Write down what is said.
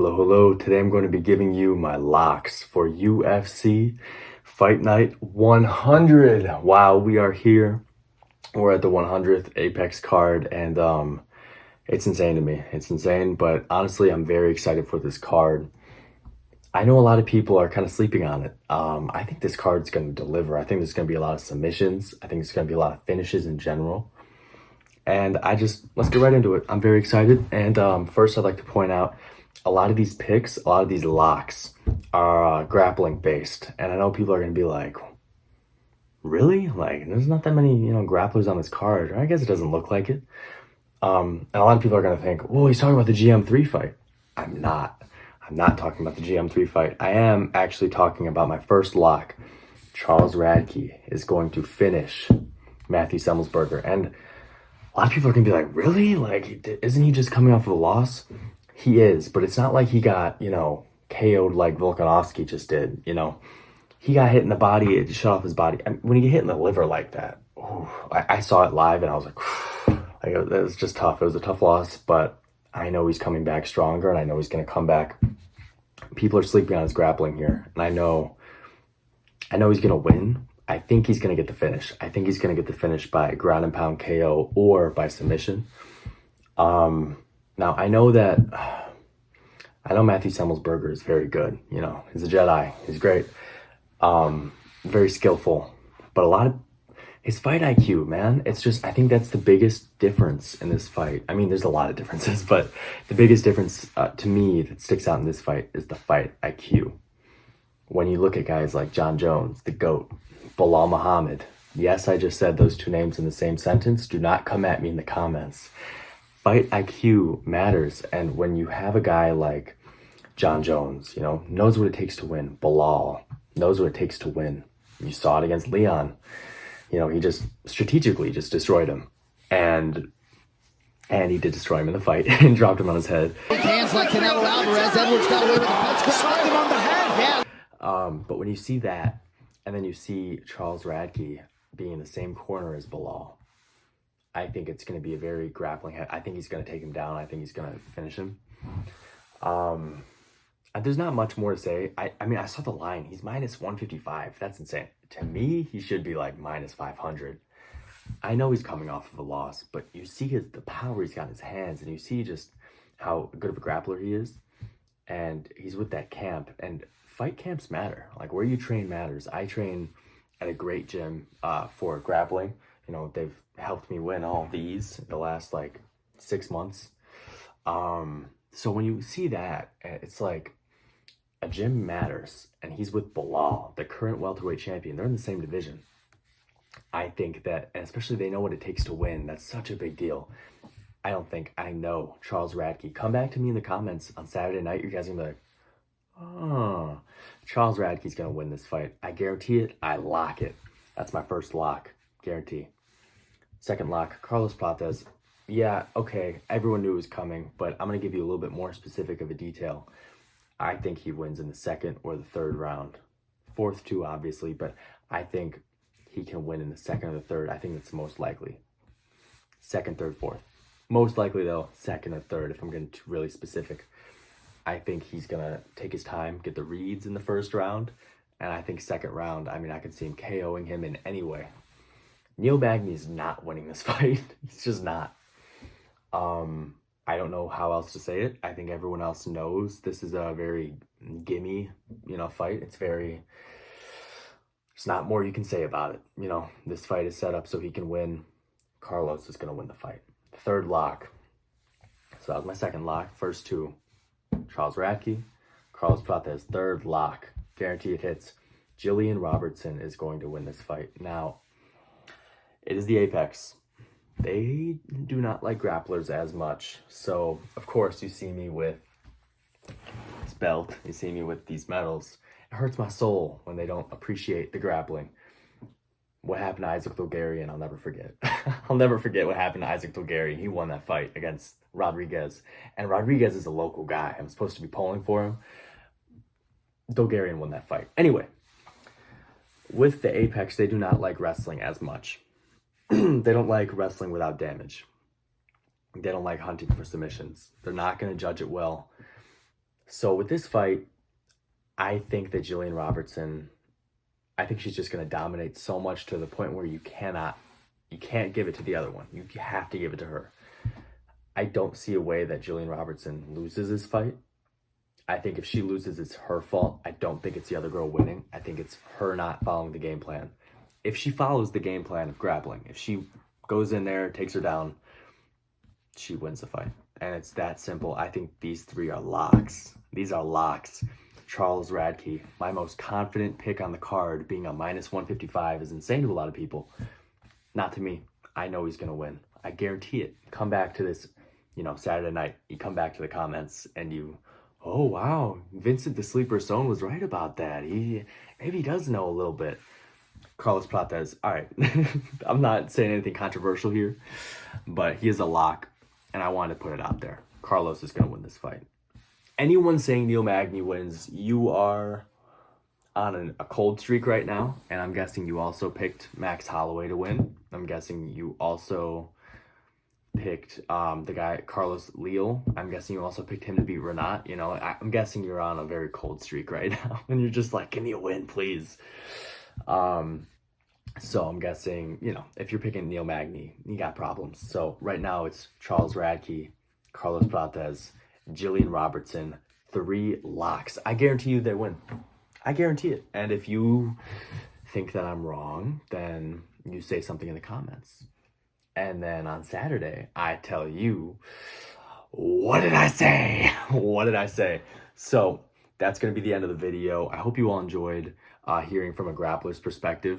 Hello, hello. Today I'm going to be giving you my locks for UFC Fight Night 100. Wow, we are here. We're at the 100th Apex card, and it's insane to me. It's insane, but honestly, I'm very excited for this card. I know a lot of people are kind of sleeping on it. I think this card's going to deliver. I think there's going to be a lot of submissions. I think there's going to be a lot of finishes in general. And let's get right into it. I'm very excited. And first, I'd like to point out a lot of these picks, a lot of these locks are grappling based. And I know people are going to be like, really? Like, there's not that many, grapplers on this card. I guess it doesn't look like it. And a lot of people are going to think, well, he's talking about the GM3 fight. I'm not. I'm not talking about the GM3 fight. I am actually talking about my first lock. Charles Radke is going to finish Matthew Semmelsberger. And a lot of people are going to be like, really? Like, isn't he just coming off of a loss? He is, but it's not like he got, KO'd like Volkanovski just did, He got hit in the body, it shut off his body. I mean, when you get hit in the liver like that, I saw it live and I was like, it was just tough. It was a tough loss, but I know he's coming back stronger and I know he's going to come back. People are sleeping on his grappling here, and I know he's going to win. I think he's going to get the finish. I think he's going to get the finish by ground and pound KO or by submission. Now, I know Matthew Semmelsberger is very good. He's a Jedi. He's great. Very skillful. But a lot of his fight IQ, man, it's just, I think that's the biggest difference in this fight. I mean, there's a lot of differences, but the biggest difference to me that sticks out in this fight is the fight IQ. When you look at guys like John Jones, the GOAT, Bilal Muhammad, yes, I just said those two names in the same sentence. Do not come at me in the comments. Fight IQ matters, and when you have a guy like John Jones, knows what it takes to win. Bilal knows what it takes to win. You saw it against Leon. He just strategically just destroyed him, and he did destroy him in the fight and dropped him on his head. Hands like Canelo Alvarez. Edwards got away with a punch. Slapped him on the head. Yeah. But when you see that, and then you see Charles Radke being in the same corner as Bilal, I think it's going to be a very grappling. I think he's going to take him down. I think he's going to finish him. There's not much more to say. I mean, I saw the line. He's minus 155. That's insane. To me, he should be like minus 500. I know he's coming off of a loss, but you see the power he's got in his hands, and you see just how good of a grappler he is. And he's with that camp, and fight camps matter. Like, where you train matters. I train at a great gym for grappling. They've helped me win all these the last 6 months. So when you see that, it's like a gym matters, and he's with Bilal, the current welterweight champion. They're in the same division. I think that, and especially they know what it takes to win. That's such a big deal. I know Charles Radke. Come back to me in the comments on Saturday night. You guys are going to be like, oh, Charles Radke's going to win this fight. I guarantee it. I lock it. That's my first lock. Guarantee. Second lock, Carlos Prates. Yeah, okay, everyone knew it was coming, but I'm going to give you a little bit more specific of a detail. I think he wins in the second or the third round. Fourth too, obviously, but I think he can win in the second or the third. I think that's most likely. Second, third, fourth. Most likely, though, second or third, if I'm getting really specific. I think he's going to take his time, get the reads in the first round, and I think second round, I can see him KOing him in any way. Neil Magny is not winning this fight. He's just not. I don't know how else to say it. I think everyone else knows this is a very gimme, fight. There's not more you can say about it. This fight is set up so he can win. Carlos is going to win the fight. Third lock. So that was my second lock. First two, Charles Radke, Carlos Prates. Third lock. Guarantee it hits. Jillian Robertson is going to win this fight. Now, it is the Apex. They do not like grapplers as much. So, of course, you see me with this belt. You see me with these medals. It hurts my soul when they don't appreciate the grappling. What happened to Isaac Bulgarian, I'll never forget. I'll never forget what happened to Isaac Bulgarian. He won that fight against Rodriguez. And Rodriguez is a local guy. I'm supposed to be polling for him. Bulgarian won that fight. Anyway, with the Apex, they do not like wrestling as much. They don't like wrestling without damage. They don't like hunting for submissions. They're not going to judge it well. So with this fight, I think that Jillian Robertson, I think she's just going to dominate so much to the point where you can't give it to the other one. You have to give it to her. I don't see a way that Jillian Robertson loses this fight. I think if she loses, it's her fault. I don't think it's the other girl winning. I think it's her not following the game plan. If she follows the game plan of grappling, if she goes in there, takes her down, she wins the fight. And it's that simple. I think these three are locks. These are locks. Charles Radke, my most confident pick on the card, being a minus 155 is insane to a lot of people. Not to me. I know he's going to win. I guarantee it. Come back to this, Saturday night. You come back to the comments and oh, wow, Vincent the Sleeper Stone was right about that. Maybe he does know a little bit. Carlos Prates, all right. I'm not saying anything controversial here, but he is a lock, and I wanted to put it out there. Carlos is going to win this fight. Anyone saying Neil Magny wins, you are on a cold streak right now, and I'm guessing you also picked Max Holloway to win. I'm guessing you also picked the guy Carlos Leal. I'm guessing you also picked him to beat Renat. I'm guessing you're on a very cold streak right now, and you're just like, give me a win, please. So I'm guessing, if you're picking Neil Magny, you got problems. So right now it's Charles Radke, Carlos Prates, Jillian Robertson, 3 locks. I guarantee you they win. I guarantee it. And if you think that I'm wrong, then you say something in the comments. And then on Saturday, I tell you, what did I say? What did I say? So that's going to be the end of the video. I hope you all enjoyed hearing from a grappler's perspective.